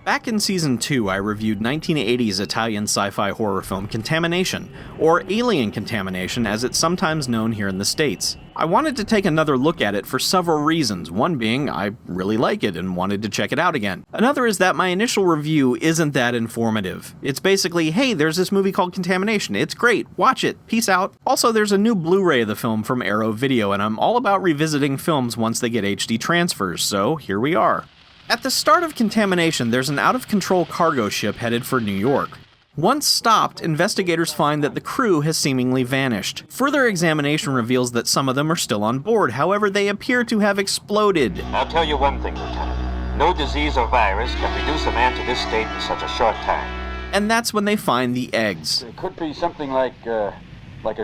Back in Season 2, I reviewed 1980's Italian sci-fi horror film Contamination, or Alien Contamination as it's sometimes known here in the States. I wanted to take another look at it for several reasons, one being I really like it and wanted to check it out again. Another is that my initial review isn't that informative. It's basically, hey, there's this movie called Contamination, it's great, watch it, peace out. Also, there's a new Blu-ray of the film from Arrow Video, and I'm all about revisiting films once they get HD transfers, so here we are. At the start of Contamination, there's an out-of-control cargo ship headed for New York. Once stopped, investigators find that the crew has seemingly vanished. Further examination reveals that some of them are still on board, however they appear to have exploded. I'll tell you one thing, Lieutenant. No disease or virus can reduce a man to this state in such a short time. And that's when they find the eggs. It could be something like a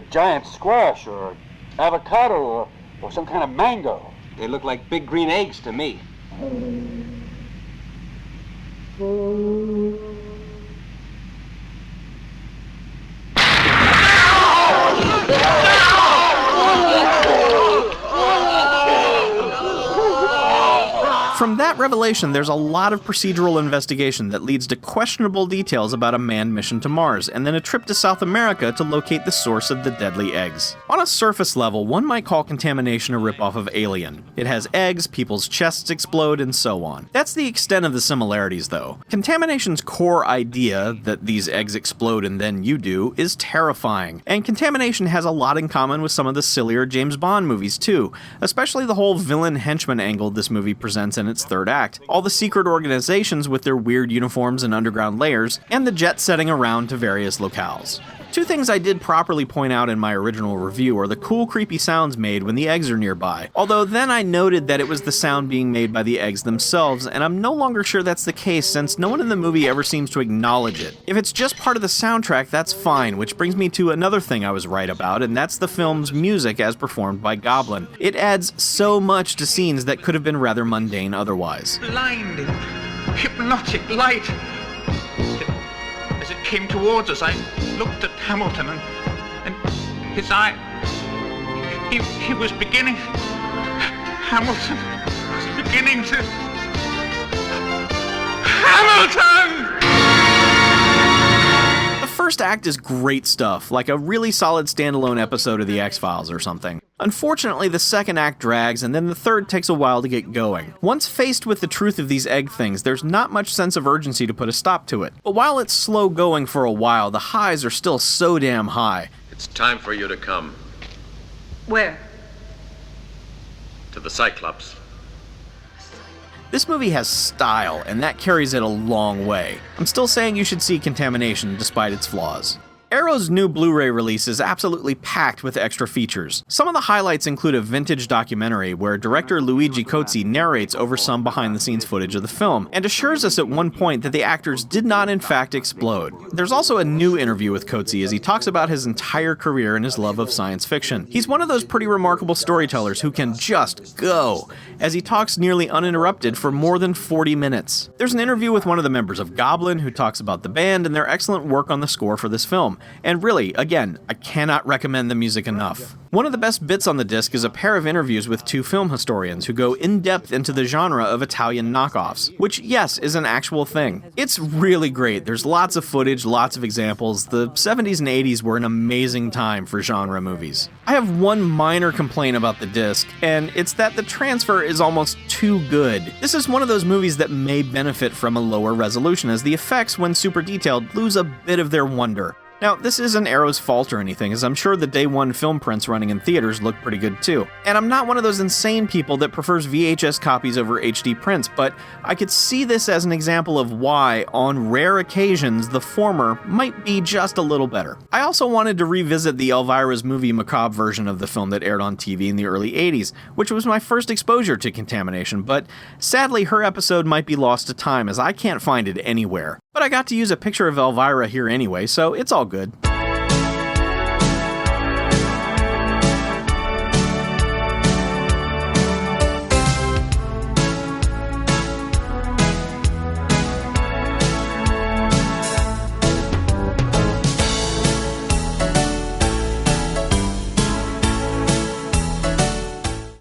giant squash or avocado or some kind of mango. They look like big green eggs to me. From that revelation, there's a lot of procedural investigation that leads to questionable details about a manned mission to Mars, and then a trip to South America to locate the source of the deadly eggs. On a surface level, one might call Contamination a ripoff of Alien. It has eggs, people's chests explode, and so on. That's the extent of the similarities, though. Contamination's core idea, that these eggs explode and then you do, is terrifying, and Contamination has a lot in common with some of the sillier James Bond movies, too, especially the whole villain-henchman angle this movie presents in its third act, all the secret organizations with their weird uniforms and underground layers, and the jet setting around to various locales. Two things I did properly point out in my original review are the cool creepy sounds made when the eggs are nearby, although then I noted that it was the sound being made by the eggs themselves, and I'm no longer sure that's the case since no one in the movie ever seems to acknowledge it. If it's just part of the soundtrack, that's fine, which brings me to another thing I was right about, and that's the film's music as performed by Goblin. It adds so much to scenes that could have been rather mundane otherwise. Blinding, hypnotic light. As it came towards us, I looked at Hamilton and his eye, he was beginning, Hamilton was beginning to, Hamilton! The first act is great stuff, like a really solid standalone episode of The X-Files or something. Unfortunately, the second act drags, and then the third takes a while to get going. Once faced with the truth of these egg things, there's not much sense of urgency to put a stop to it. But while it's slow going for a while, the highs are still so damn high. It's time for you to come. Where? To the Cyclops. This movie has style, and that carries it a long way. I'm still saying you should see Contamination despite its flaws. Arrow's new Blu-ray release is absolutely packed with extra features. Some of the highlights include a vintage documentary where director Luigi Cozzi narrates over some behind-the-scenes footage of the film, and assures us at one point that the actors did not in fact explode. There's also a new interview with Cozzi as he talks about his entire career and his love of science fiction. He's one of those pretty remarkable storytellers who can just go, as he talks nearly uninterrupted for more than 40 minutes. There's an interview with one of the members of Goblin who talks about the band and their excellent work on the score for this film. And really, again, I cannot recommend the music enough. One of the best bits on the disc is a pair of interviews with two film historians who go in-depth into the genre of Italian knockoffs, which, yes, is an actual thing. It's really great. There's lots of footage, lots of examples. The 70s and 80s were an amazing time for genre movies. I have one minor complaint about the disc, and it's that the transfer is almost too good. This is one of those movies that may benefit from a lower resolution, as the effects, when super detailed, lose a bit of their wonder. Now, this isn't Arrow's fault or anything, as I'm sure the day one film prints running in theaters look pretty good too. And I'm not one of those insane people that prefers VHS copies over HD prints, but I could see this as an example of why, on rare occasions, the former might be just a little better. I also wanted to revisit the Elvira's Movie Macabre version of the film that aired on TV in the early 80s, which was my first exposure to Contamination, but sadly her episode might be lost to time as I can't find it anywhere. But I got to use a picture of Elvira here anyway, so it's all good.